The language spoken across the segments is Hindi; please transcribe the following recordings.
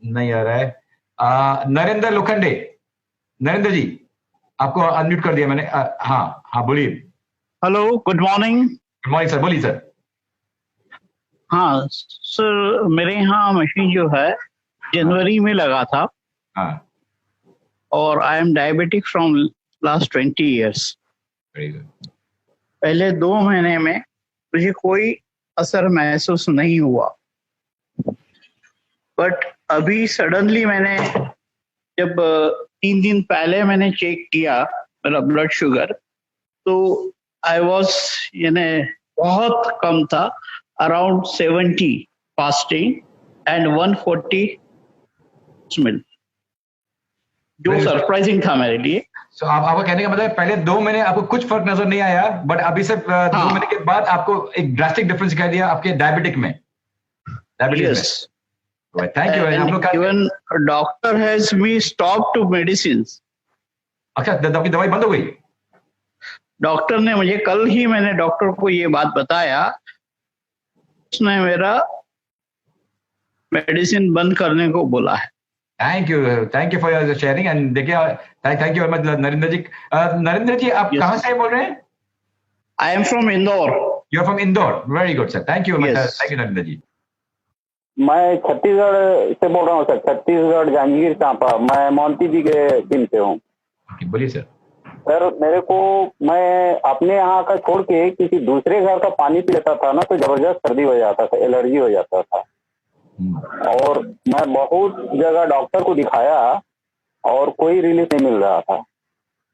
नहीं आ रहा है। नरेंद्र लोखंडे, नरेंद्र जी, आपको अनम्यूट कर दिया मैंने। हाँ हाँ, बोलिए। Hello, good morning. Good morning sir, बोलिए सर। हाँ सर, मेरे यहाँ मशीन जो है जनवरी में लगा था हाँ, और I am diabetic from last 20 years. Very good. पहले 2 महीने में मुझे कोई असर महसूस नहीं हुआ, बट अभी सडनली मैंने जब 3 दिन पहले मैंने चेक किया मेरा ब्लड शुगर, तो आई वॉज यानी बहुत कम था, अराउंड 70 फास्टिंग एंड 140 मिनट, जो Very good. सरप्राइजिंग था मेरे लिए। So, आपका कहने का मतलब है पहले 2 महीने आपको कुछ फर्क नजर नहीं आया, बट अभी से 2 महीने के बाद आपको एक ड्रास्टिक डिफरेंस दिखाई दिया आपके डायबिटिक में। Yes. Thank you. हम लोग Even a doctor has me stopped to medicines. अच्छा, आपकी दवाई बंद हो गई? डॉक्टर ने मुझे कल ही मैंने डॉक्टर को ये बात बताया, उसने मेरा मेडिसिन बंद करने को बोला है। Thank you for your sharing. And देखिए, thank you very much Narendra ji. Narendra ji, आप Yes. कहाँ से बोल रहे हैं? I am from Indore. You are from Indore, very good sir, thank you very much. Thank you Narendra ji. मैं छत्तीसगढ़ से बोल रहा हूँ सर, छत्तीसगढ़ जांजगीर चांपा। मैं मोंती जी के टीम से हूँ। बोलिए सर। सर मेरे को, मैं अपने यहाँ का छोड़ के किसी दूसरे घर का पानी पी लेता था ना, तो जबरदस्त सर्दी हो जाता था, एलर्जी हो जाता था। और मैं बहुत जगह डॉक्टर को दिखाया और कोई रिलीफ नहीं मिल रहा था।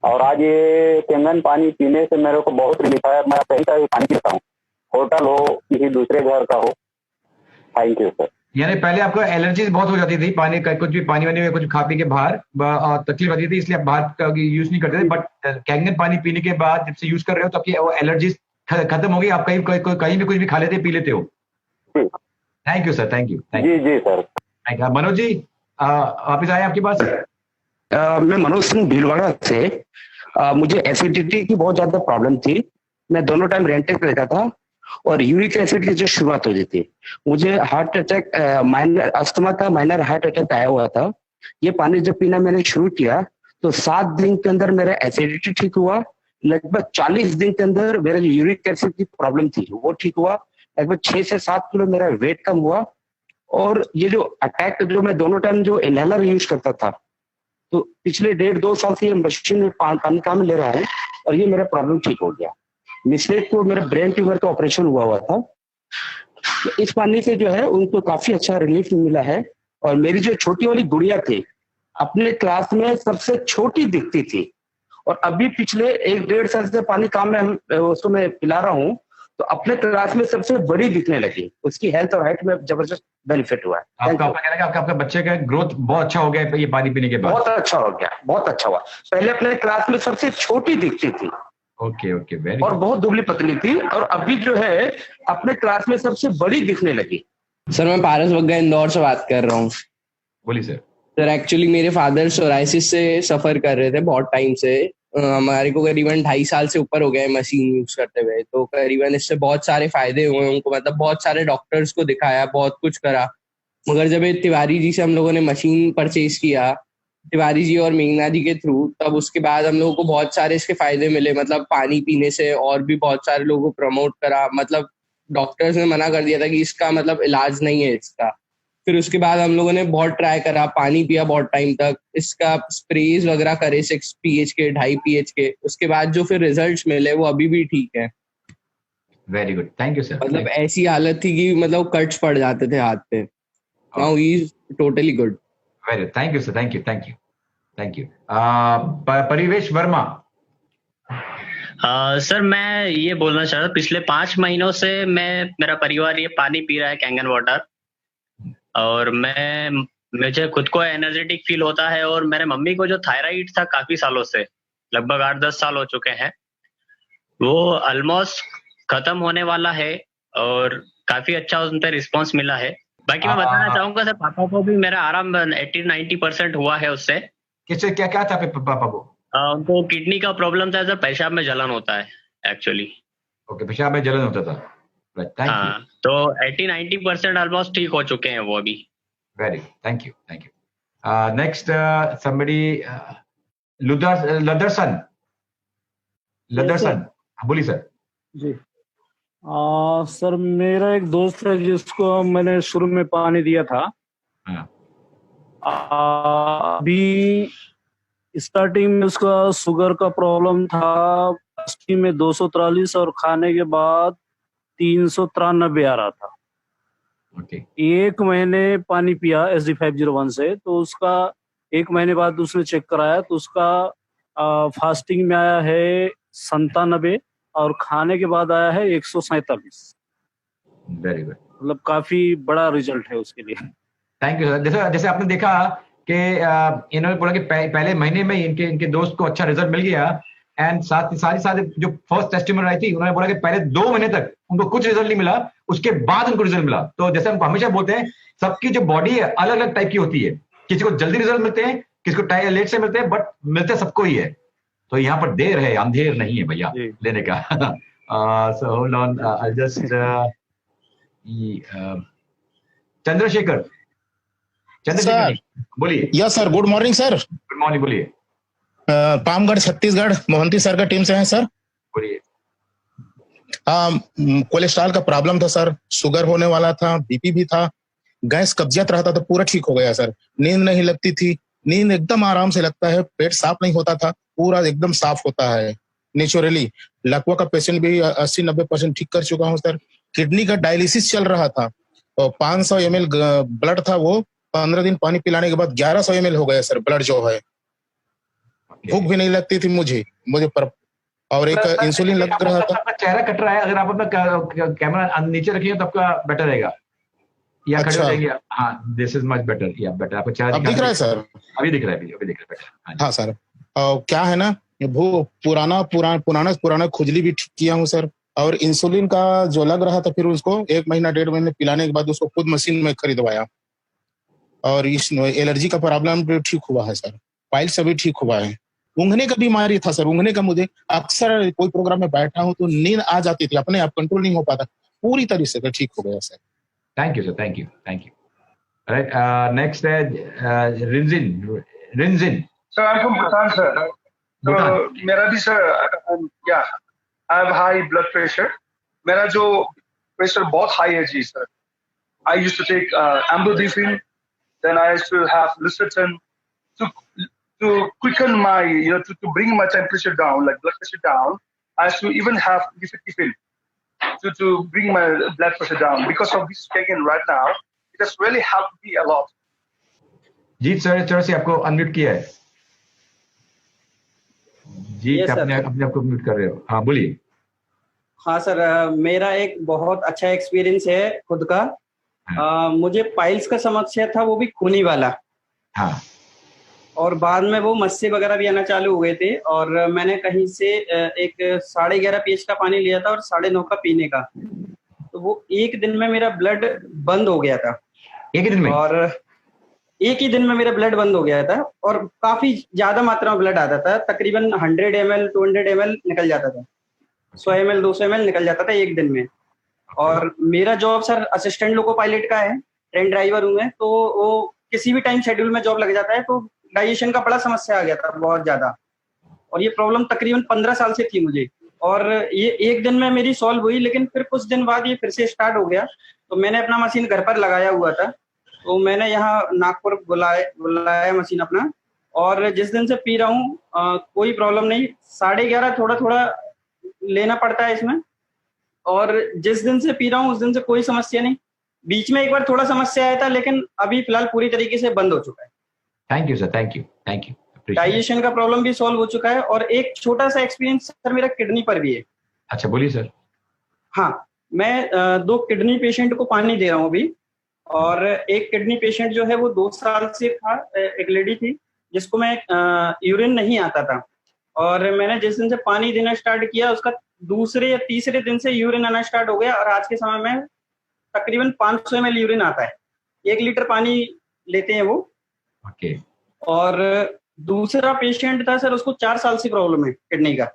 और आज ये कैंगन पानी पीने से मेरे को बहुत रिलीफ आया। मैं कहीं का भी पानी पीता हूँ, होटल हो, किसी दूसरे घर का हो। Thank you sir. यानी पहले आपको एलर्जीज बहुत हो जाती थी, पानी का कुछ भी पानी वानी में कुछ खा पी के बाहर तकलीफ आती थी, इसलिए आप बाहर का यूज नहीं करते थे। बट कैंगन पानी पीने के बाद जब से यूज कर रहे हो तो आपकी वो एलर्जीज खत्म हो गई, आप कहीं भी कुछ भी खा लेते पी लेते हो। Thank you sir, thank you. जी जी सर। मनोज जी, वापिस आए आपके पास। मैं मनोज सिंह भीलवाड़ा से। मुझे एसिडिटी की बहुत ज्यादा प्रॉब्लम थी। मैं दोनों टाइम रेंटेक लेता था और यूरिक एसिड की जो शुरुआत हो रही थी, मुझे हार्ट अटैक, माइनर अस्थमा का माइनर हार्ट अटैक आया हुआ था। ये पानी जब पीना मैंने शुरू किया तो 7 दिन के अंदर मेरा एसिडिटी ठीक हुआ। लगभग 40 दिन के अंदर मेरा जो यूरिक एसिड की प्रॉब्लम थी वो ठीक हुआ। लगभग 6 से 7 किलो मेरा वेट कम हुआ। और ये जो अटैक, जो मैं दोनों टाइम जो इनहेलर यूज करता था, तो पिछले 1.5-2 साल से ये मशीन में पानी काम ले रहा है और ये मेरा प्रॉब्लम ठीक हो गया। मिस्टेक को मेरा ब्रेन ट्यूमर का ऑपरेशन हुआ था, तो इस पानी से जो है उनको काफी अच्छा रिलीफ मिला है। और मेरी जो छोटी वाली गुड़िया थी, अपने क्लास में सबसे छोटी दिखती थी, और अभी पिछले 1-1.5 साल से पानी काम में उसको मैं पिला रहा हूँ, तो अपने क्लास में सबसे बड़ी दिखने लगी। उसकी हेल्थ और हाइट में जबरदस्त बेनिफिट हुआ है। आपका कहना है कि आपका बच्चे का ग्रोथ बहुत अच्छा हो गया है ये पानी पीने के बाद? बहुत अच्छा हो गया, बहुत अच्छा हुआ। पहले अपने क्लास में सबसे छोटी दिखती थी। ओके, वेरी और बहुत दुबली पतली थी, और अभी जो है अपने क्लास में सबसे बड़ी दिखने लगी। सर मैं पारस बग्गा इंदौर से बात कर रहा हूँ। बोलिए सर। सर एक्चुअली मेरे फादर सोराइसिस से सफर कर रहे थे बहुत टाइम से। हमारे को करीबन 2.5 साल से ऊपर हो गया है मशीन यूज करते हुए, तो करीबन इससे बहुत सारे फायदे हुए उनको, मतलब बहुत सारे डॉक्टर्स को दिखाया, बहुत कुछ करा। मगर जब ये तिवारी जी से हम लोगों ने मशीन परचेज किया, तिवारी जी और मेघना जी के थ्रू, तब उसके बाद हम लोगों को बहुत सारे इसके फायदे मिले। मतलब पानी पीने से और भी बहुत सारे लोगों को प्रमोट करा। मतलब डॉक्टर्स ने मना कर दिया था कि इसका मतलब इलाज नहीं है इसका। फिर उसके बाद हम लोगों ने बहुत ट्राई करा, पानी पिया बहुत टाइम तक, इसका स्प्रेज वगैरह करे 6 pH के, 2.5 pH के। उसके बाद जो फिर रिजल्ट्स मिले वो अभी भी ठीक है। Very good, thank you sir. मतलब ऐसी हालत थी कि मतलब कट्स पड़ जाते थे हाथ पे। Now he is totally good. Very, thank you sir, thank you. परिवेश वर्मा। सर मैं ये बोलना चाह रहा था, पिछले 5 महीनों से मेरा परिवार ये पानी पी रहा है, कैंगन वाटर। और मुझे खुद को एनर्जेटिक फील होता है। और मेरे मम्मी को जो थायराइड था काफी सालों से, लगभग 8-10 साल हो चुके हैं, वो ऑलमोस्ट खत्म होने वाला है और काफी अच्छा उन पर रिस्पॉन्स मिला है। बाकी मैं बताना चाहूंगा सर, पापा को भी मेरा आराम 80-90% हुआ है उससे। किससे क्या था पापा को? उनको किडनी का प्रॉब्लम था सर, पेशाब में जलन होता है एक्चुअली। ओके, पेशाब में जलन होता था। हाँ, तो 80-90% ऑलमोस्ट ठीक हो चुके हैं वो अभी। Very good. Thank you. Thank you. Next, somebody, Ladarsan. Ladarsan. बोलिए सर. जी सर, मेरा एक दोस्त है जिसको मैंने शुरू में पानी दिया था. हाँ. अभी स्टार्टिंग में उसका शुगर का प्रॉब्लम था, फास्टिंग में 243 और खाने के बाद 393 आ रहा था. Okay. 1 महीने पानी पिया SD501 से, तो उसका 1 महीने बाद उसने चेक कराया तो उसका फास्टिंग में आया है 97 और खाने के बाद आया है 147. Very good. मतलब काफी बड़ा रिजल्ट है उसके लिए. Thank you sir. जैसे आपने देखा कि इन्होंने बोला कि पहले महीने में इनके दोस्त को अच्छा रिजल्ट मिल गया, एंड साथ जो फर्स्ट टेस्टिमनी आई थी उन्होंने बोला कि पहले 2 महीने तक उनको कुछ रिजल्ट नहीं मिला, उसके बाद उनको रिजल्ट मिला. तो जैसे हम हमेशा बोलते हैं, सबकी जो बॉडी है अलग अलग टाइप की होती है. किसी को जल्दी रिजल्ट मिलते हैं, किसी को लेट से मिलते हैं, बट मिलते सबको ही है. तो यहाँ पर देर है, अंधेर नहीं है भैया लेने का. So hold on, I just Chandrashekhar बोलिए. Yes sir, good morning sir. Good morning, बोलिए. पामगढ़ छत्तीसगढ़, मोहंती सर का टीम से हैं सर. बोलिए. कोलेस्ट्रॉल का प्रॉब्लम था सर, शुगर होने वाला था, बीपी भी था, गैस कब्जियत रहता था, पूरा ठीक हो गया सर. नींद नहीं लगती थी, नींद एकदम आराम से लगता है, पेट साफ नहीं होता था, पूरा एकदम साफ होता है नेचुरली. लकवा का पेशेंट भी 80-90% ठीक कर चुका हूँ सर. किडनी का डायलिसिस चल रहा था और 500 ml ब्लड था, वो 15 दिन पानी पिलाने के बाद 1100 ml हो गया सर ब्लड जो है. भूख भी नहीं लगती थी मुझे और एक इंसुलिन लग रहा था. आपका चेहरा कट रहा है, अगर आप अपना कैमरा नीचे रखिए तो आपका बेटर रहेगा, या खड़े हो जाएंगे. हाँ, दिस इज मच बेटर. या बेटर आपको चेहरा अब दिख रहा है सर. अभी दिख रहा है, अभी दिख रहा है. हाँ सर, क्या है ना, वो पुराना खुजली भी ठीक किया हूँ सर. और इंसुलिन का जो लग रहा था, फिर उसको 1 महीना 1.5 महीने पिलाने के बाद उसको खुद मशीन में खरीदवाया. और इस एलर्जी का प्रॉब्लम भी ठीक हुआ है सर, पाइल्स से भी ठीक हुआ है. ऊँघने का बीमारी था सर, ऊँघने का मुझे अक्सर कोई प्रोग्राम में बैठा हूँ तो नींद आ जाती थी, अपने आप कंट्रोल नहीं हो पाता, पूरी तरह से ठीक हो गया sir. Thank you sir, thank you. Right, next है Rinzin. Sir, I am from Bhutan sir. तो मेरा भी सर, या I have high blood pressure. मेरा जो प्रेशर बहुत हाई है जी sir. I used to take एम्बुदिफिन, then I used to have losartan to quicken my, to bring my temperature down, like blood pressure down. I used to even have Lifin to bring my blood pressure down. Because of this taken right now, it has really helped me a lot. Jeet sir से आपको अनम्यूट किया है. जीत, अपने आप को म्यूट कर रहे हो. हाँ, बोलिए. हाँ सर, मेरा एक बहुत अच्छा एक्सपीरियंस है खुद का. मुझे पाइल्स का समस्या था, वो भी खूनी वाला. हाँ. और बाद में वो मस्से वगैरह भी आना चालू हो गए थे, और मैंने कहीं से एक 11.5 pH का पानी लिया था और 9.5 का पीने का. तो वो एक दिन में मेरा ब्लड बंद हो गया था. एक ही दिन में? और एक ही दिन में मेरा ब्लड बंद हो गया था, और काफी ज्यादा मात्रा में ब्लड आता था. तकरीबन 100 ml 200 ml निकल जाता था, 100 ml 200 ml निकल जाता था एक दिन में. और मेरा job sir assistant loco pilot का है, ट्रेन ड्राइवर हूँ मैं. तो वो किसी भी टाइम शेड्यूल में जॉब लग जाता है, तो डाइजेशन का बड़ा समस्या आ गया था बहुत ज्यादा. और ये प्रॉब्लम तकरीबन 15 साल से थी मुझे, और ये एक दिन में मेरी सॉल्व हुई, लेकिन फिर कुछ दिन बाद ये फिर से स्टार्ट हो गया. तो मैंने अपना मशीन घर पर लगाया हुआ था, तो मैंने यहाँ नागपुर बुलाया मशीन अपना, और जिस दिन से पी रहा हूँ कोई प्रॉब्लम नहीं. 11.5 थोड़ा लेना पड़ता है इसमें, और जिस दिन से पी रहा हूँ उस दिन से कोई समस्या नहीं. बीच में एक बार थोड़ा समस्या आया था, लेकिन अभी फिलहाल पूरी तरीके से बंद हो चुका है. Thank you sir, thank you. Digestion का प्रॉब्लम भी सॉल्व हो चुका है, और एक छोटा सा एक्सपीरियंस सर मेरा किडनी पर भी है. अच्छा, बोलिए सर. हाँ, मैं 2 किडनी पेशेंट को पानी दे रहा हूँ अभी. और एक किडनी पेशेंट जो है वो 2 साल से था, एक लेडी थी जिसको मैं यूरिन नहीं आता था, और मैंने जिस दिन से पानी देना स्टार्ट किया उसका दूसरे या तीसरे दिन से यूरिन आना स्टार्ट हो गया, और आज के समय में तकरीबन 500 ml यूरिन आता है. 1 लीटर पानी लेते हैं वो. ओके. और दूसरा पेशेंट था सर, उसको 4 साल से प्रॉब्लम है किडनी का.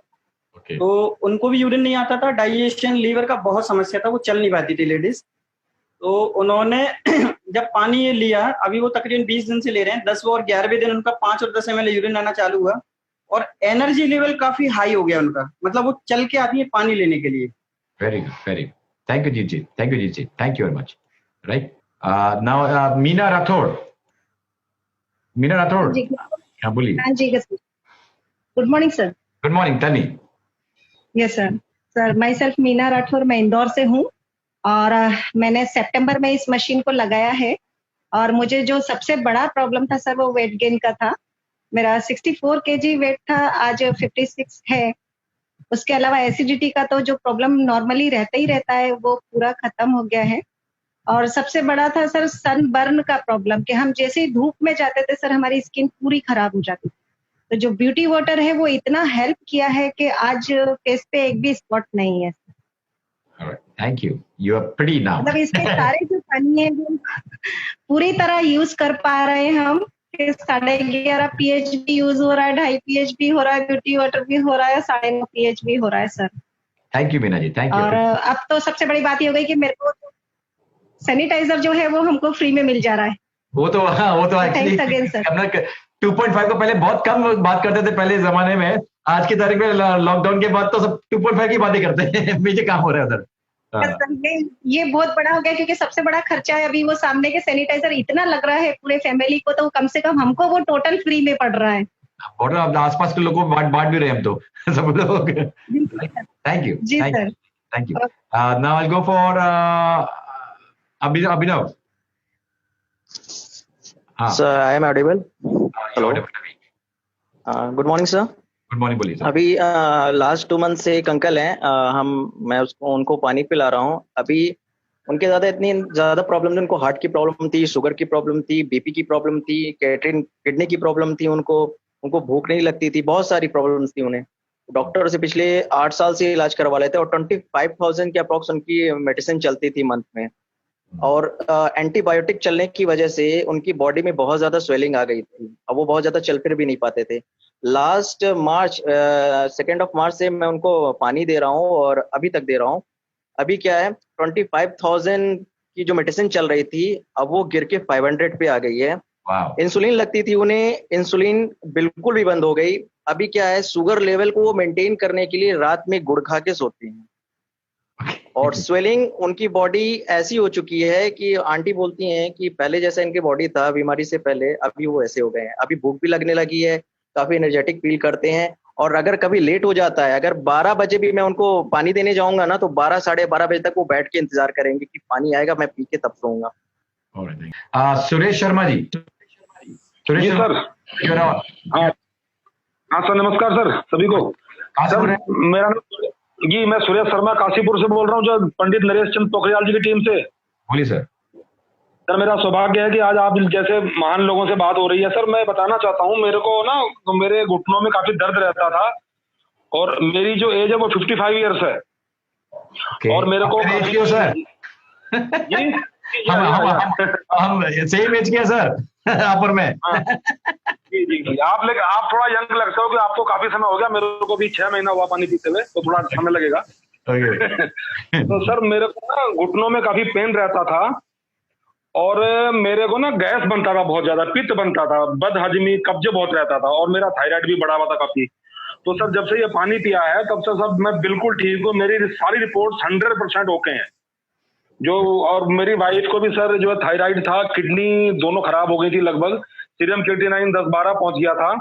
ओके. तो उनको भी यूरिन नहीं आता था, डाइजेशन लीवर का बहुत समस्या था, वो चल नहीं पाती थी लेडीज. तो उन्होंने जब पानी ये लिया, अभी वो तकरीबन 20 दिन से ले रहे हैं, 10 और 11वें दिन उनका 5 और 10 ml यूरिन आना चालू हुआ और एनर्जी लेवल काफी हाई हो गया उनका, मतलब वो चल के आती है पानी लेने के लिए। Very good, very good. Thank you Jeet ji, thank you Jeet ji, thank you very much. Right now Meena Rathore, Meena Rathore, हाँ बोलिए। हाँ जी good morning sir. Good morning, tell me. Yes sir. Sir myself Meena Rathore, मैं इंदौर से हूँ और मैंने सितंबर में इस मशीन को लगाया है और मुझे जो सबसे बड़ा प्रॉब्लम था सर वो वेट गेन का था। मेरा 64 kg वेट था, आज 56 है। उसके अलावा एसिडिटी का तो जो प्रॉब्लम नॉर्मली रहता ही रहता है वो पूरा खत्म हो गया है। और सबसे बड़ा था सर सनबर्न का प्रॉब्लम, कि हम जैसे ही धूप में जाते थे सर हमारी स्किन पूरी खराब हो जाती थी। तो जो ब्यूटी वाटर है वो इतना हेल्प किया है कि आज फेस पे एक भी स्पॉट नहीं है। Thank you, you are pretty now. मतलब इसके सारे जो पानी है वो पूरी तरह यूज कर पा रहे हैं हम। 11.5 pH भी यूज हो रहा है, 2.5 pH भी हो रहा है, ब्यूटी वाटर भी हो रहा है, 9.5 pH भी हो रहा है sir. Thank you Meena ji, thank you. और अब तो सबसे बड़ी बात ये हो गई कि मेरे को सैनिटाइजर जो है वो हमको फ्री में मिल जा रहा है। वो तो एक्चुअली 2.5 को पहले बहुत कम बात करते थे पहले जमाने में, आज की तारीख में लॉकडाउन के बाद तो सब 2.5 की बातें करते हैं। मुझे काम हो रहा है उधर। ये बहुत बड़ा हो गया क्योंकि सबसे बड़ा खर्चा है अभी वो सामने के सैनिटाइजर इतना लग रहा है पूरे फैमिली को, तो कम से कम हमको वो टोटल फ्री में पड़ रहा है। और आसपास के लोगों को बांट भी रहे हम तो सब लोग। थैंक यू जी sir, thank you. Now I go for Abhinav. Sir I am audible? Hello, good morning sir. Good morning, बोलिए सर। अभी लास्ट 2 मंथ से एक अंकल हैं, मैं उनको पानी पिला रहा हूँ। अभी उनके इतनी ज्यादा प्रॉब्लम थी, उनको हार्ट की प्रॉब्लम थी, शुगर की प्रॉब्लम थी, बीपी की प्रॉब्लम थी, किडनी की प्रॉब्लम थी, उनको भूख नहीं लगती थी, बहुत सारी प्रॉब्लम्स थी उन्हें। डॉक्टर से पिछले 8 साल से इलाज करवा लेते और 25,000 के अप्रॉक्स उनकी मेडिसिन चलती थी मंथ में। और एंटीबायोटिक चलने की वजह से उनकी बॉडी में बहुत ज्यादा स्वेलिंग आ गई थी, अब वो बहुत ज्यादा चल फिर भी नहीं पाते थे। लास्ट मार्च 2 मार्च से मैं उनको पानी दे रहा हूँ और अभी तक दे रहा हूँ। अभी क्या है, 25,000 की जो मेडिसिन चल रही थी अब वो गिर के 500 पे आ गई है। इंसुलिन लगती थी उन्हें, इंसुलिन बिल्कुल भी बंद हो गई। अभी क्या है, शुगर लेवल को वो मेंटेन करने के लिए रात में गुड़ खा के सोती हैं। और स्वेलिंग उनकी बॉडी ऐसी हो चुकी है कि आंटी बोलती हैं कि पहले जैसा इनकी बॉडी था बीमारी से पहले, अभी वो ऐसे हो गए हैं। अभी भूख भी लगने लगी है, काफी एनर्जेटिक फील करते हैं। और अगर कभी लेट हो जाता है, अगर 12 बजे भी मैं उनको पानी देने जाऊंगा ना, तो 12 साढ़े 12 बजे तक वो बैठ के इंतजार करेंगे कि पानी आएगा, मैं पी के तब सोऊंगा। सुरेश शर्मा जी। सुरेश सर। हाँ सर, नमस्कार सर सभी को। सर मेरा जी, मैं सुरेश शर्मा काशीपुर से बोल रहा हूँ, जो पंडित नरेश चंद पोखरियाल जी की टीम से। बोलिए सर। सर मेरा सौभाग्य है कि आज आप जैसे महान लोगों से बात हो रही है। सर मैं बताना चाहता हूँ, मेरे को ना मेरे घुटनों में काफी दर्द रहता था और मेरी जो एज है वो 55 ईयर्स है। और मेरे को सर जी हम सेम एज के सर आप और मैं। जी आप थोड़ा यंग लगते हो कि आपको काफी समय हो गया, मेरे को भी 6 महीना हुआ पानी पीते हुए, तो थोड़ा समय लगेगा। तो सर मेरे को ना घुटनों में काफी पेन रहता था और मेरे को ना गैस बनता था बहुत ज्यादा, पित्त बनता था, बदहजमी, कब्जे बहुत रहता था और मेरा थायराइड भी बढ़ा हुआ था काफी। तो सर जब से ये पानी पिया है तब से सब मैं बिल्कुल ठीक हूँ, मेरी सारी रिपोर्ट 100% ओके हैं। जो और मेरी वाइफ को भी सर जो थायराइड था, किडनी दोनों खराब हो गई थी लगभग, सीरम क्रिएटिनिन 10-12 पहुंच गया था।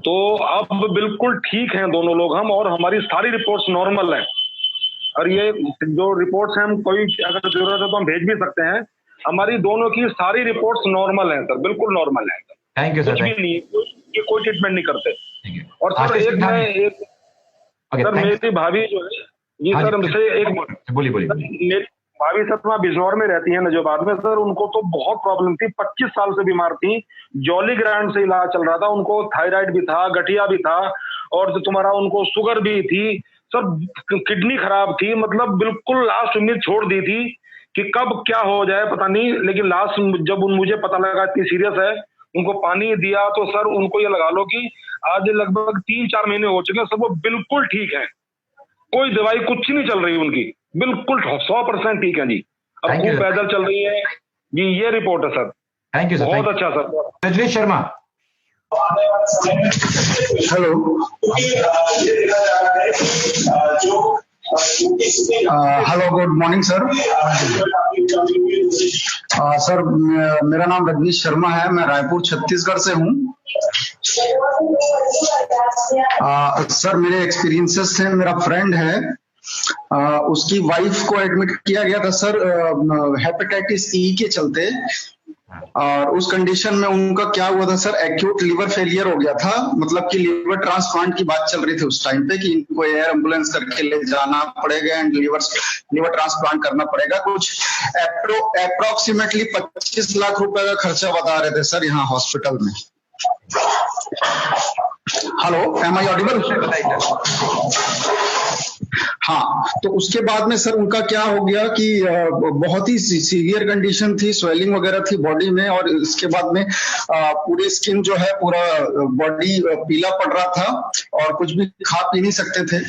तो अब बिल्कुल ठीक हैं दोनों लोग हम, और हमारी सारी रिपोर्ट्स नॉर्मल हैं। और ये जो रिपोर्ट्स हैं, हम कोई अगर जरूरत है तो हम भेज भी सकते हैं। हमारी दोनों की सारी रिपोर्ट्स नॉर्मल हैं सर, बिल्कुल नॉर्मल हैं। Thank you sir. कुछ भी नहीं, ये कोई ट्रीटमेंट नहीं करते। और सर सर मेरी भाभी जो है ये सर हमसे बोलिए मेरी भाभी सर वहाँ बिजनौर में रहती है नजोबाद में। सर उनको तो बहुत प्रॉब्लम थी, 25 साल से बीमार थी, जॉली ग्रैंड से इलाज चल रहा था, उनको थायराइड भी था, गठिया भी था और तुम्हारा उनको शुगर भी थी सर, किडनी खराब थी, मतलब बिल्कुल लास्ट उम्मीद छोड़ दी थी कि कब क्या हो जाए पता नहीं। लेकिन लास्ट जब मुझे पता लगा इतनी सीरियस है, उनको पानी दिया तो सर उनको ये लगा लो कि आज लगभग 3-4 महीने हो चुके हैं सर, वो बिल्कुल ठीक है, कोई दवाई कुछ नहीं चल रही उनकी, बिल्कुल 100% ठीक है जी। अब खूब पैदल चल रही है, जी ये रिपोर्ट है सर। थैंक यू सर, बहुत अच्छा sir. Rajneesh Sharma. Hello, hello, good morning sir. Sir मेरा नाम रजनीश शर्मा है, मैं रायपुर छत्तीसगढ़ से हूँ। सर मेरे एक्सपीरियंसेस थे, मेरा फ्रेंड है, उसकी वाइफ को एडमिट किया गया था सर हेपेटाइटिस ई के चलते, और उस कंडीशन में उनका क्या हुआ था सर, एक्यूट लिवर फेलियर हो गया था। मतलब कि लिवर ट्रांसप्लांट की बात चल रही थी उस टाइम पे कि इनको एयर एम्बुलेंस करके ले जाना पड़ेगा एंड लिवर ट्रांसप्लांट करना पड़ेगा। कुछ अप्रोक्सीमेटली 25 लाख रुपए का खर्चा बता रहे थे सर यहाँ हॉस्पिटल में। Hello, am I audible? हाँ, तो उसके बाद में सर उनका क्या हो गया कि बहुत ही सीवियर कंडीशन थी, स्वेलिंग वगैरह थी बॉडी में, और इसके बाद में पूरी स्किन जो है, पूरा बॉडी पीला पड़ रहा था और कुछ भी खा पी नहीं सकते थे।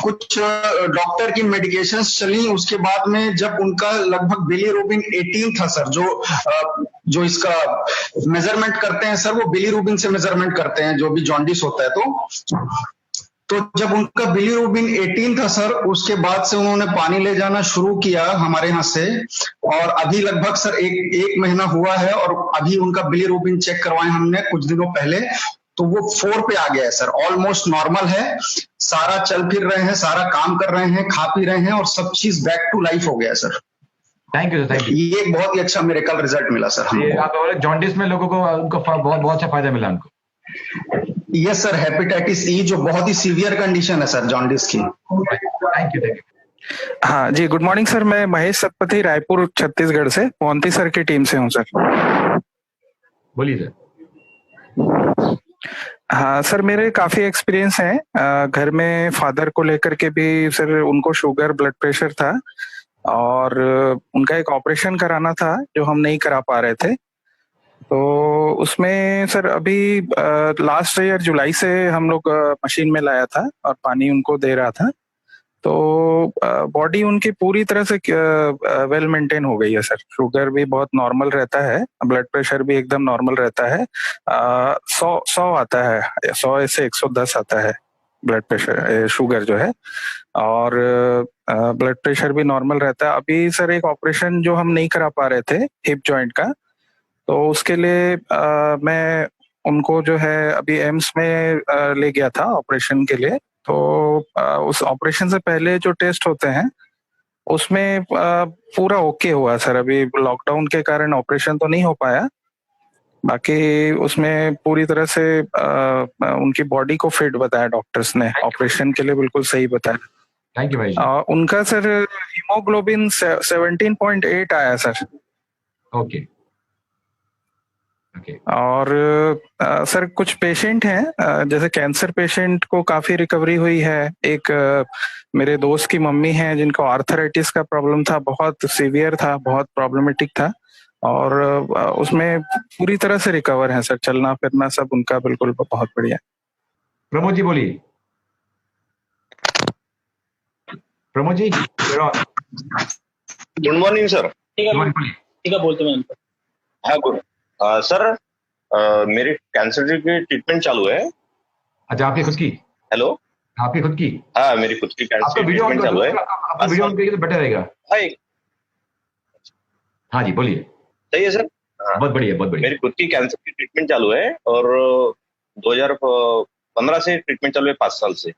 कुछ डॉक्टर की मेडिकेशंस चली, उसके बाद में जब उनका लगभग बिलीरुबिन 18 था सर, जो इसका मेजरमेंट करते हैं सर, वो बिलीरुबिन से मेजरमेंट करते हैं जो भी जॉन्डिस होता है। तो जब उनका बिलीरुबिन 18 था सर, उसके बाद से उन्होंने पानी ले जाना शुरू किया हमारे यहाँ से, और अभी लगभग सर एक महीना हुआ है, और अभी उनका बिलीरुबिन चेक करवाए हमने कुछ दिनों पहले, तो वो 4 पे आ गया है सर, ऑलमोस्ट नॉर्मल है, सारा चल फिर रहे हैं, सारा काम कर रहे हैं, खा पी रहे हैं, और सब चीज बैक टू लाइफ हो गया है sir. Thank you, thank you. ये एक बहुत ही अच्छा मेरेकल रिजल्ट मिला सर। आप जॉन्डिस में लोगों को उनको बहुत अच्छा फायदा मिला उनको। यस सर, हेपेटाइटिस ई जो बहुत ही सीवियर कंडीशन है सर जॉन्डिस की। Thank you, thank you. हाँ जी, गुड मॉर्निंग सर, मैं महेश सतपथी रायपुर छत्तीसगढ़ से मोहंती सर की टीम से हूँ सर। बोलिए सर। हाँ सर, मेरे काफी एक्सपीरियंस हैं घर में, फादर को लेकर के भी सर, उनको शुगर ब्लड प्रेशर था, और उनका एक ऑपरेशन कराना था जो हम नहीं करा पा रहे थे। तो उसमें सर अभी लास्ट ईयर जुलाई से हम लोग मशीन में लाया था और पानी उनको दे रहा था, तो बॉडी उनकी पूरी तरह से वेल मेंटेन हो गई है सर। शुगर भी बहुत नॉर्मल रहता है, ब्लड प्रेशर भी एकदम नॉर्मल रहता है, 100 आता है, 100 से 110 आता है ब्लड प्रेशर, शुगर जो है, और ब्लड प्रेशर भी नॉर्मल रहता है। अभी सर एक ऑपरेशन जो हम नहीं करा पा रहे थे हिप जॉइंट का, तो उसके लिए मैं उनको जो है अभी एम्स में ले गया था ऑपरेशन के लिए। तो उस ऑपरेशन से पहले जो टेस्ट होते हैं उसमें पूरा ओके हुआ सर। अभी लॉकडाउन के कारण ऑपरेशन तो नहीं हो पाया, बाकी उसमें पूरी तरह से उनकी बॉडी को फिट बताया डॉक्टर्स ने, ऑपरेशन के लिए बिल्कुल सही बताया। थैंक यू भाई। उनका सर हीमोग्लोबिन 17.8 आया सर। ओके। और सर कुछ पेशेंट हैं, जैसे कैंसर पेशेंट को काफी रिकवरी हुई है। एक मेरे दोस्त की मम्मी है जिनको आर्थराइटिस का प्रॉब्लम था, बहुत सीवियर था, बहुत प्रॉब्लमेटिक था, और उसमें पूरी तरह से रिकवर है सर, चलना फिरना सब उनका बिल्कुल बहुत बढ़िया। प्रमोद जी बोलिए। Pramod ji. Good morning sir. ठीक है, बोलते हैं। हाँ गुड सर, मेरी कैंसर की ट्रीटमेंट चालू है। अच्छा, आपकी खुद की? हेलो, आपकी खुद की? हाँ, मेरी खुद की कैंसर की ट्रीटमेंट चालू है। आपका वीडियो ऑन करिए तो बेटर रहेगा। हाँ जी, बोलिए। सही है सर। बहुत बढ़िया, बहुत बढ़िया। मेरी खुद की कैंसर की ट्रीटमेंट चालू है, और 2015 से ट्रीटमेंट चालू है, 5 साल से,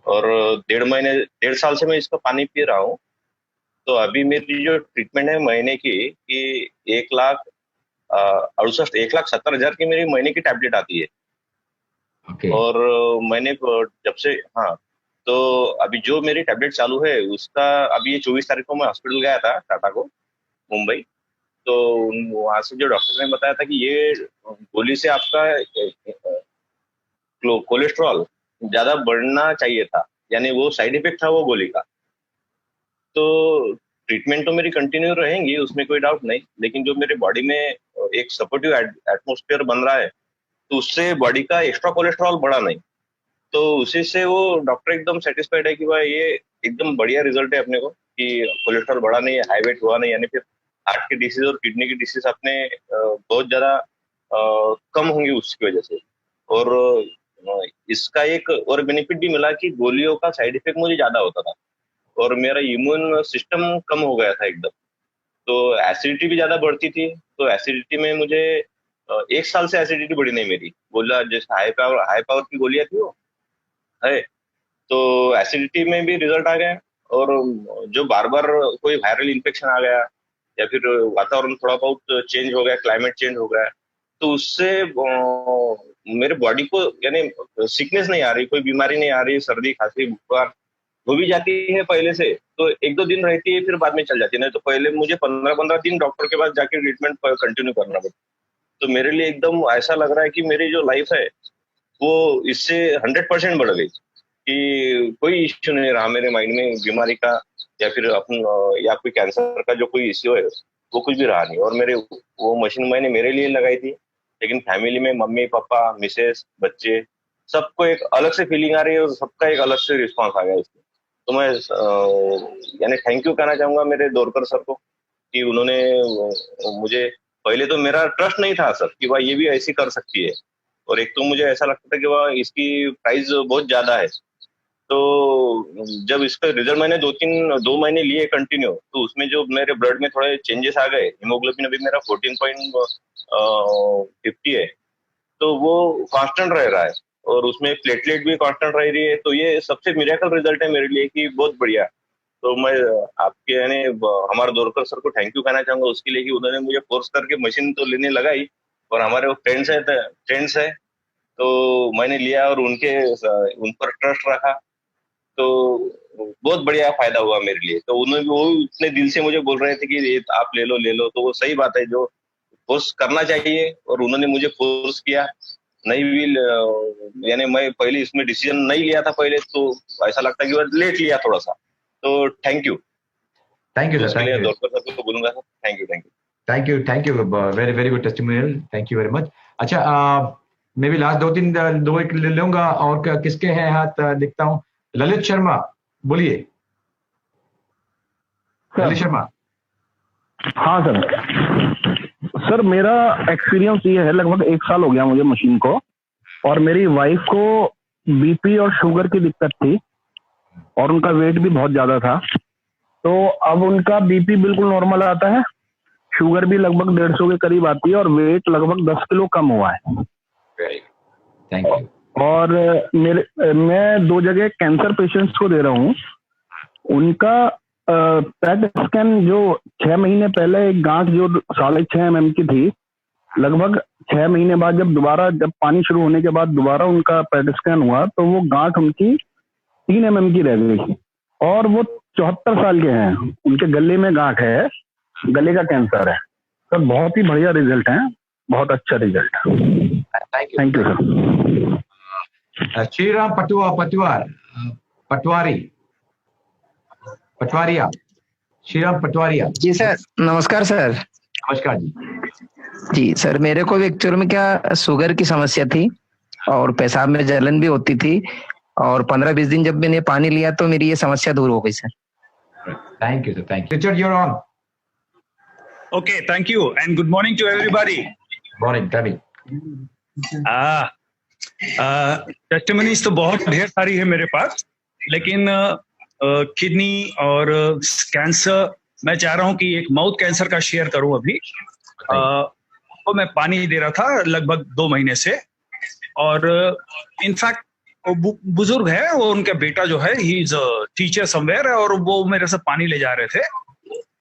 और 1.5 साल से मैं इसका पानी पी रहा हूँ। तो अभी मेरी जो ट्रीटमेंट है महीने की, 1,70,000 की मेरी महीने की टैबलेट आती है। और मैंने जब से, हाँ, तो अभी जो मेरी टैबलेट चालू है उसका, अभी ये 24 तारीख को मैं हॉस्पिटल गया था टाटा को, मुंबई। तो वहां से जो डॉक्टर ने बताया था कि ये गोली से आपका कोलेस्ट्रॉल ज्यादा बढ़ना चाहिए था, यानी वो साइड इफेक्ट था वो गोली का। तो ट्रीटमेंट तो मेरी कंटिन्यू रहेंगी, उसमें कोई डाउट नहीं, लेकिन जो मेरे बॉडी में एक सपोर्टिव एटमॉस्फेयर बन रहा है, तो उससे बॉडी का एक्स्ट्रा कोलेस्ट्रॉल बढ़ा नहीं। तो उसी से वो डॉक्टर एकदम सेटिस्फाइड है कि भाई ये एकदम बढ़िया रिजल्ट है अपने को, कि कोलेस्ट्रॉल बढ़ा नहीं है, हाई वेट हुआ नहीं, यानी फिर हार्ट की डिसीज और किडनी की डिसीज अपने बहुत ज्यादा कम होंगी उसकी वजह से। और इसका एक और बेनिफिट भी मिला कि गोलियों का साइड इफेक्ट मुझे ज्यादा होता था और मेरा इम्यून सिस्टम कम हो गया था एकदम। तो एसिडिटी भी ज्यादा बढ़ती थी, तो एसिडिटी में मुझे 1 साल से एसिडिटी बढ़ी नहीं मेरी। बोला जैसे हाई पावर की गोलियां थी वो है, तो एसिडिटी में भी रिजल्ट आ गया। और जो बार बार कोई वायरल इन्फेक्शन आ गया या फिर वातावरण थोड़ा बहुत चेंज हो गया, क्लाइमेट चेंज हो गया, तो उससे मेरे बॉडी को यानी सिकनेस नहीं आ रही, कोई बीमारी नहीं आ रही, सर्दी खांसी बुखार हो भी जाती है पहले से तो 1-2 दिन रहती है, फिर बाद में चल जाती है। नहीं तो पहले मुझे 15-15 दिन डॉक्टर के पास जाके ट्रीटमेंट कंटिन्यू करना पड़ता। तो मेरे लिए एकदम ऐसा लग रहा है कि मेरी जो लाइफ है वो इससे 100% बढ़ गई, कि कोई इश्यू नहीं रहा मेरे माइंड में बीमारी का या फिर या कोई कैंसर का जो कोई इश्यू है वो कुछ भी रहा नहीं। और मेरे वो मशीन मैंने मेरे लिए लगाई थी, लेकिन फैमिली में मम्मी पापा मिसेस बच्चे सबको एक अलग से फीलिंग आ रही है और सबका एक अलग से रिस्पॉन्स आ गया इसमें। तो मैं यानी थैंक यू कहना चाहूंगा मेरे दोरकर सर को कि उन्होंने मुझे, पहले तो मेरा ट्रस्ट नहीं था सर कि वाह ये भी ऐसी कर सकती है, और एक तो मुझे ऐसा लगता था कि वाह इसकी प्राइस बहुत ज्यादा है। तो जब इसका रिजल्ट मैंने 2 महीने लिए कंटिन्यू, तो उसमें जो मेरे ब्लड में थोड़े चेंजेस आ गए, हीमोग्लोबिन अभी मेरा 14.50 है, तो वो कांस्टेंट रह रहा है और उसमें प्लेटलेट भी कांस्टेंट रह रही है। तो ये सबसे मिरेकल रिजल्ट है मेरे लिए कि बहुत बढ़िया। तो मैं आपके यानी हमारे दोरकर सर को थैंक यू कहना चाहूंगा उसके लिए कि उन्होंने मुझे फोर्स करके मशीन तो लेने लगाई, और हमारे वो फ्रेंड्स है तो मैंने लिया और उन पर ट्रस्ट रखा, तो बहुत बढ़िया फायदा हुआ मेरे लिए। तो उन्होंने वो इतने दिल से मुझे बोल रहे थे कि ये आप ले लो, तो वो सही बात है, जो फोर्स करना चाहिए और उन्होंने मुझे फोर्स किया। नहीं भी यानी मैं पहले इसमें डिसीजन नहीं लिया था पहले, तो ऐसा लगता है कि लेट लिया थोड़ा सा। तो thank you sir, thank you Dorkar sir को बोलूंगा sir, thank you very very good testimonial, thank you very much. अच्छा मैं भी लास्ट 2-3 ले लूंगा, और किसके हैं हाथ देखता हूँ। ललित शर्मा बोलिए। ललित शर्मा। हाँ सर मेरा एक्सपीरियंस ये है, लगभग 1 साल हो गया मुझे मशीन को, और मेरी वाइफ को बीपी और शुगर की दिक्कत थी और उनका वेट भी बहुत ज्यादा था। तो अब उनका बीपी बिल्कुल नॉर्मल आता है, शुगर भी लगभग 150 के करीब आती है और वेट लगभग 10 किलो कम हुआ है। Thank you. और मैं 2 जगह कैंसर पेशेंट्स को दे रहा हूँ। उनका पेट स्कैन जो 6 महीने पहले एक गांठ जो 6.5 mm की थी, लगभग 6 महीने बाद जब पानी शुरू होने के बाद दोबारा उनका पेट स्कैन हुआ, तो वो गांठ उनकी 3 mm की रह गई, और वो 74 साल के हैं, उनके गले में गांठ है, गले का कैंसर है। सर बहुत ही बढ़िया रिजल्ट है, बहुत अच्छा result. Thank you sir. Shriram Patwaria, Shriram Patwaria. जी सर, नमस्कार सर। नमस्कार जी। जी सर, मेरे को एक्चुअल में क्या शुगर की समस्या थी और पेशाब में जलन भी होती थी, और 15-20 दिन जब मैंने पानी लिया तो मेरी ये समस्या दूर हो गई sir. Thank you sir, thank you. Richard, you're on. Okay, thank you and good morning to everybody. Morning, Tavi. Testimonies तो बहुत ढेर सारी है मेरे पास, लेकिन किडनी और कैंसर, मैं चाह रहा हूं कि एक माउथ कैंसर का शेयर करूं अभी। तो मैं पानी दे रहा था लगभग 2 महीने से, और इनफैक्ट वो बुजुर्ग है, वो उनका बेटा जो है ही इज टीचर समवेयर, और वो मेरे से पानी ले जा रहे थे।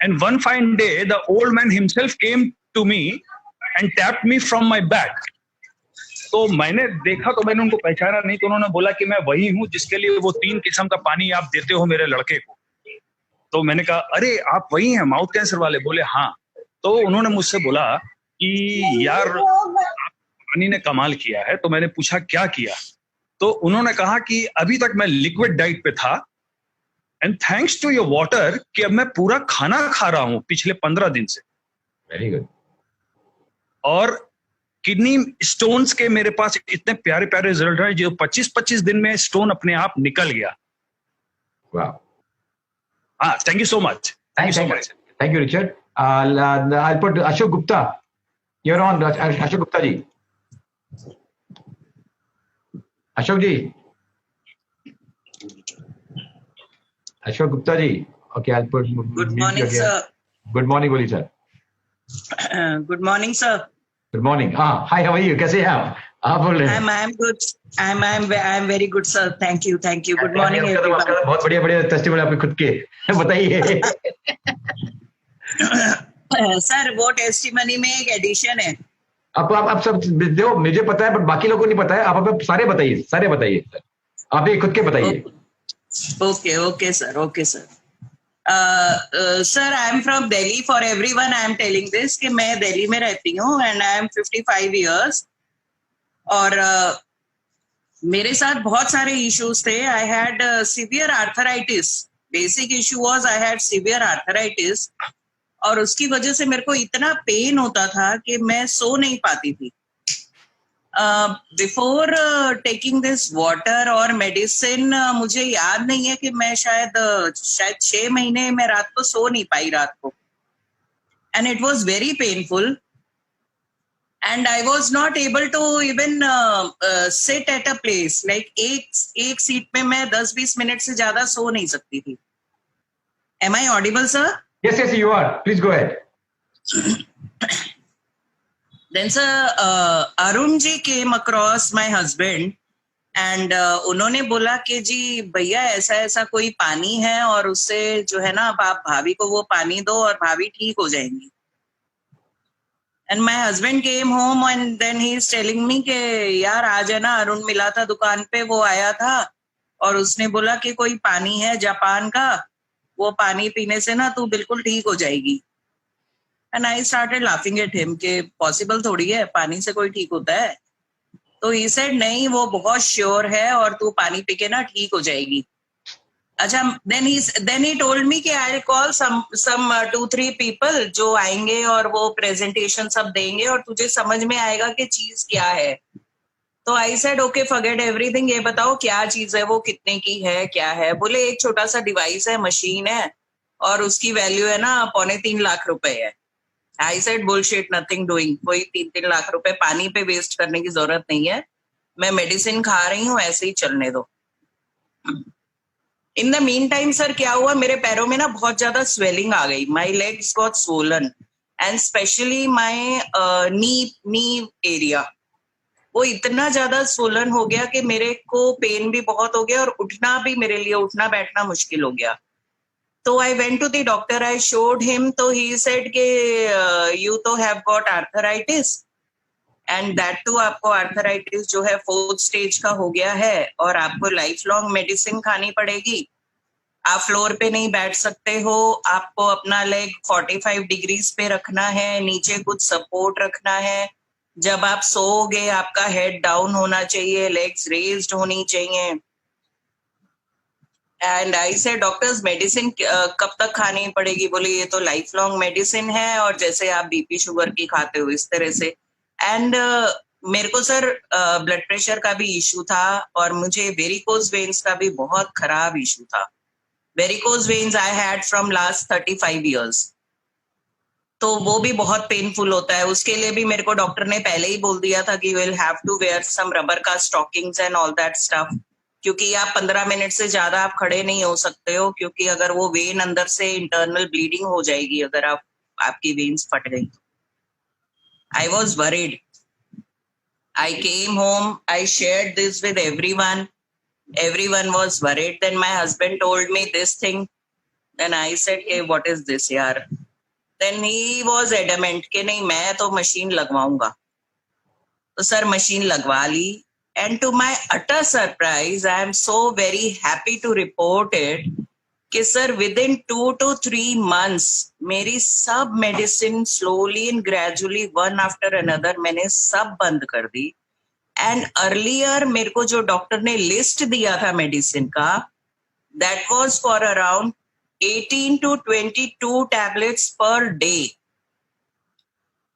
And one fine day the old man himself came to me and tapped me from my back. तो मैंने देखा तो मैंने उनको पहचाना नहीं, तो उन्होंने बोला कि मैं वही हूँ जिसके लिए वो 3 किस्म का पानी आप देते हो मेरे लड़के को। तो मैंने कहा अरे आप वही हैं माउथ कैंसर वाले? बोले हाँ। तो उन्होंने मुझसे बोला कि यार पानी ने कमाल किया है। तो मैंने पूछा क्या किया? तो उन्होंने कहा कि अभी तक मैं लिक्विड डाइट पे था, and thanks to your water कि अब मैं पूरा खाना खा रहा हूं पिछले 15 दिन से। Very good. और किडनी स्टोन्स के मेरे पास इतने प्यारे प्यारे रिजल्ट हैं, जो 25-25 दिन में स्टोन अपने आप निकल गया। वाह। हाँ, thank you so much. Thank you Richard. I'll put Ashok Gupta. You're on, Ashok Gupta ji. Ashok ji. Ashok Gupta ji. Okay, I'll put. Good morning, sir. Good morning, बोलिए sir. Good morning, sir. Good morning. Hi, how are you? कैसे हैं आप बोल रहे हैं? I'm good. I'm very good, sir. Thank you. Good morning, everyone. बहुत बढ़िया टेस्टिमोनी आपके खुद के, बताइए. सर, वो टेस्टिमनी में एक एडिशन है. आप सब देखो, मुझे पता है, पर बाकी लोगों को नहीं पता है. आप सारे बताइए. आप ये खुद के बताइए. Okay, sir. Sir, I am from Delhi. For everyone, I am telling this कि मैं दिल्ली में रहती हूँ and I am 55 years. और मेरे साथ बहुत सारे issues थे. I had severe arthritis. Basic issue was I had severe arthritis. और उसकी वजह से मेरे को इतना पेन होता था कि मैं सो नहीं पाती थी. बिफोर टेकिंग दिस वाटर और मेडिसिन मुझे याद नहीं है कि मैं शायद 6 महीने में रात को सो नहीं पाई रात को. And it was very painful and I was not able to even sit at a place. Like एक सीट पे मैं 10-20 मिनट से ज्यादा सो नहीं सकती थी. Am I audible sir? Yes, you are. Please go ahead. Then sir, Arun ji came across my husband and उन्होंने बोला कि जी भैया ऐसा कोई पानी है और उससे जो है ना आप भाभी को वो पानी दो और भाभी ठीक हो जाएंगी. And my husband came home and then he is telling me कि यार आज है ना अरुण मिला था दुकान पे, वो आया था और उसने बोला कि कोई पानी है जापान का, वो पानी पीने से ना तू बिल्कुल ठीक हो जाएगी. And I started laughing at him कि possible थोड़ी है, पानी से कोई ठीक होता है. तो he said नहीं, वो बहुत श्योर है और तू पानी पी के ना ठीक हो जाएगी. अच्छा, then he told me कि I'll call some 2-3 people जो आएंगे और वो presentation सब देंगे और तुझे समझ में आएगा कि चीज क्या है. तो I said okay, forget everything, ये बताओ क्या चीज है, वो कितने की है, क्या है. बोले एक छोटा सा डिवाइस है, मशीन है और उसकी वैल्यू है ना 2.25 लाख रुपए है. I said bullshit, nothing doing. कोई 3 लाख रुपए पानी पे वेस्ट करने की जरूरत नहीं है. मैं मेडिसिन खा रही हूँ, ऐसे ही चलने दो. In the mean time sir क्या हुआ, मेरे पैरों में ना बहुत ज्यादा स्वेलिंग आ गई. My legs got swollen and specially my knee area. वो इतना ज्यादा स्वोलन हो गया कि मेरे को पेन भी बहुत हो गया और उठना भी मेरे लिए, उठना बैठना मुश्किल हो गया. तो I went to the doctor, I showed him. तो ही सेड के यू तो have got arthritis and that too आपको आर्थराइटिस जो है 4th स्टेज का हो गया है और आपको लाइफ लॉन्ग मेडिसिन खानी पड़ेगी. आप फ्लोर पे नहीं बैठ सकते हो, आपको अपना लेग 45 डिग्रीज पे रखना है, नीचे कुछ सपोर्ट रखना है. जब आप सोओगे आपका हेड डाउन होना चाहिए, लेग्स रेज्ड होनी चाहिए. एंड आई से डॉक्टर्स मेडिसिन कब तक खानी पड़ेगी? बोले ये तो लाइफ लॉन्ग मेडिसिन है और जैसे आप बीपी शुगर की खाते हो इस तरह से. एंड मेरे को सर ब्लड प्रेशर का भी इशू था और मुझे वेरिकोज वेन्स का भी बहुत खराब इशू था. Varicose veins I had from last 35 years. तो वो भी बहुत पेनफुल होता है. उसके लिए भी मेरे को डॉक्टर ने पहले ही बोल दिया था कि you will have to wear some rubber का stockings and all that stuff, क्योंकि आप 15 मिनट से ज्यादा आप खड़े नहीं हो सकते हो, क्योंकि अगर वो वेन अंदर से इंटरनल ब्लीडिंग हो जाएगी अगर आपकी वेन्स फट गई. I was worried. I came home, I shared this with everyone. Everyone was worried. Then my husband told me this thing. Then I said, hey, what is this yaar? Then he was adamant कि नहीं मैं तो मशीन लगवाऊंगा. तो सर मशीन लगवा ली. And to my utter surprise, I am so very happy to report it कि सर within 2 to 3 months मेरी सब medicine slowly and gradually one after another मैंने सब बंद कर दी. एंड अर्लियर मेरे को जो डॉक्टर ने लिस्ट दिया था मेडिसिन का, that was for around 18 to 22 tablets per day.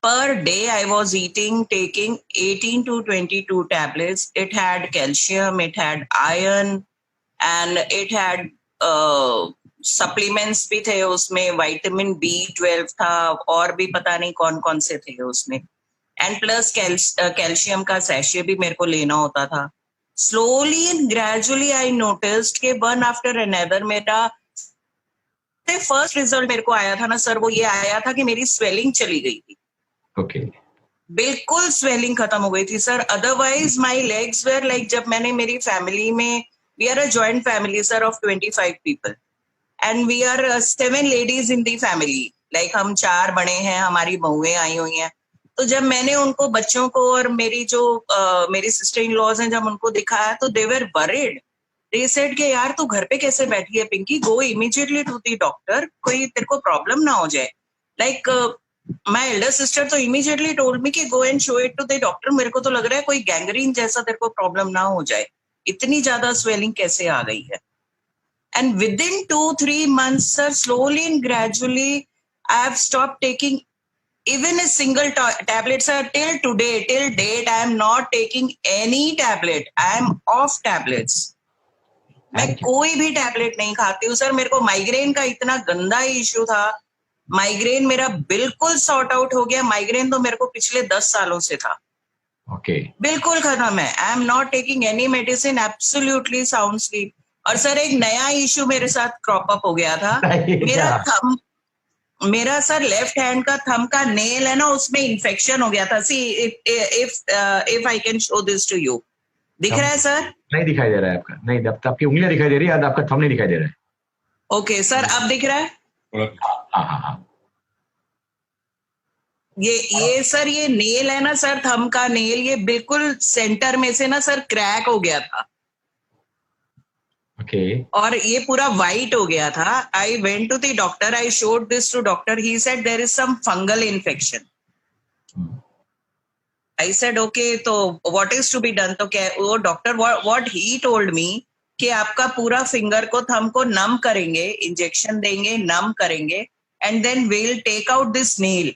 Per day I was taking 18 to 22 tablets. It had calcium, it had iron, and it had supplements भी थे उसमें, विटामिन B12 था और भी पता नहीं कौन कौन से थे उसमें, एंड प्लस कैल्शियम का सैशे भी मेरे को लेना होता था। Slowly and gradually I noticed के वन आफ्टर अनदर मेरा फर्स्ट रिजल्ट मेरे को आया था ना सर, वो ये आया था कि मेरी स्वेलिंग चली गई थी। ओके बिल्कुल स्वेलिंग खत्म हो गई थी sir. Otherwise my legs were like, जब मैंने मेरी फैमिली में, we are a joint family sir of 25 people and we are 7 ladies in the family, like हम 4 बड़े हैं, हमारी बहुएं आई हुई हैं। तो जब मैंने उनको बच्चों को और मेरी जो मेरी सिस्टर इन लॉज हैं जब उनको दिखाया तो दे वर वरीड। दे सेड कि यार तू घर पे कैसे बैठी है Pinky, go immediately to the doctor, कोई तेरे को प्रॉब्लम ना हो जाए। लाइक माय एल्डर सिस्टर तो इमीडिएटली टोल्ड मी कि go and show it to the doctor, मेरे को तो लग रहा है कोई गैंग्रीन जैसा तेरे को प्रॉब्लम ना हो जाए, इतनी ज्यादा स्वेलिंग कैसे आ गई है। And with in 2-3 months sir, slowly and gradually I have stop taking even a single tablet sir. Till today, till date, I am not taking any tablet. I am off tablets. मैं कोई भी टैबलेट नहीं खाती हूँ सर। मेरे को माइग्रेन का इतना गंदा इश्यू था, माइग्रेन मेरा बिल्कुल सॉर्ट आउट हो गया। माइग्रेन तो मेरे को पिछले 10 सालों से था। ओके बिल्कुल खत्म है। I am not taking any medicine, absolutely sound sleep. और सर एक नया इश्यू मेरे साथ क्रॉप अप हो गया था। मेरा सर लेफ्ट हैंड का थंब का नेल है ना, उसमें इन्फेक्शन हो गया था। See if I can show this to you, दिख रहा है सर? नहीं दिखाई दे रहा है आपका, नहीं आपकी उंगलियां दिखाई दे रही है, आपका थंब नहीं दिखाई दे रहा है। ओके सर, अब दिख रहा है? हाँ। ये सर ये नेल है ना सर, थंब का नेल, ये बिल्कुल सेंटर में से ना सर क्रैक हो गया था। और ये पूरा वाइट हो गया था। I went to the doctor, I showed this to doctor, he said there is some fungal infection. I said okay, तो what is to be done? तो क्या वो doctor what he told me कि आपका पूरा फिंगर को, थंब को नम करेंगे, इंजेक्शन देंगे, नम करेंगे, and then will take out this nail.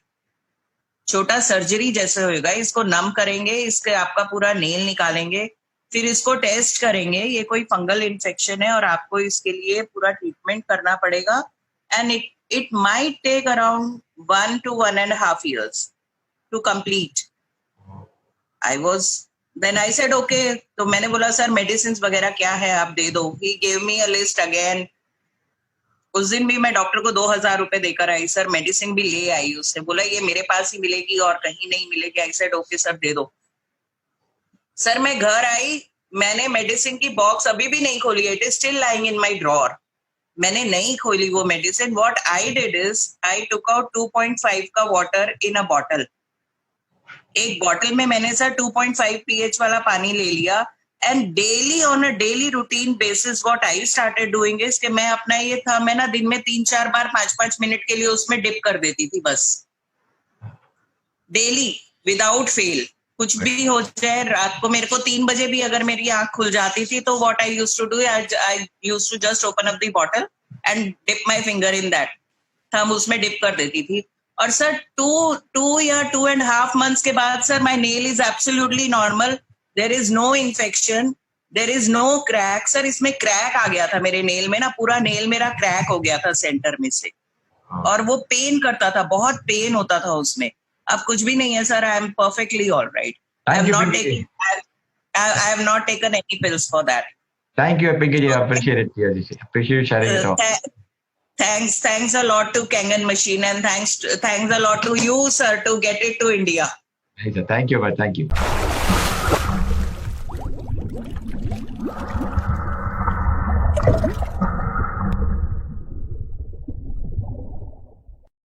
छोटा सर्जरी जैसे होगा, इसको नम करेंगे, इसके आपका पूरा नेल निकालेंगे, फिर इसको टेस्ट करेंगे, ये कोई फंगल इन्फेक्शन है और आपको इसके लिए पूरा ट्रीटमेंट करना पड़ेगा। And it might take around 1 to 1.5 years to complete. Then I said okay, तो मैंने बोला सर मेडिसिन वगैरह क्या है आप दे दो। He gave me a list again। उस दिन भी मैं डॉक्टर को 2000 रुपए देकर आई सर, मेडिसिन भी ले आई। उससे बोला ये मेरे पास ही मिलेगी और कहीं नहीं मिलेगी। I said okay सर दे दो। सर मैं घर आई, मैंने मेडिसिन की बॉक्स अभी भी नहीं खोली, it is still lying in my drawer. मैंने नहीं खोली वो medicine. What I did is I took out 2.5 का वाटर इन अ बॉटल। एक बॉटल में मैंने सर 2.5 pH वाला पानी ले लिया, and daily on a daily routine basis what I started doing is कि मैं अपना ये था, मैं ना दिन में 3-4 बार 5-5 मिनट के लिए उसमें डिप कर देती थी बस, डेली विदाउट फेल। कुछ भी हो जाए, रात को मेरे को 3 बजे भी अगर मेरी आंख खुल जाती थी तो what I used to do, I used to just open up the bottle and dip my finger in that. Thumb उसमें डिप कर देती थी। और सर 2 या 2.5 months के बाद sir my nail is absolutely normal, there is no infection, there is no crack. Sir इसमें क्रैक आ गया था मेरे नेल में ना, पूरा नेल मेरा क्रैक हो गया था सेंटर में से, और वो पेन करता था, बहुत पेन होता था उसमें। अब कुछ भी नहीं है sir, I am perfectly all right. I have not taken any pills for that. Thank you Pinky ji, appreciate you sharing it all. Thanks a lot to Kangen Machine, and thanks a lot to you sir to get it to India. Thank you.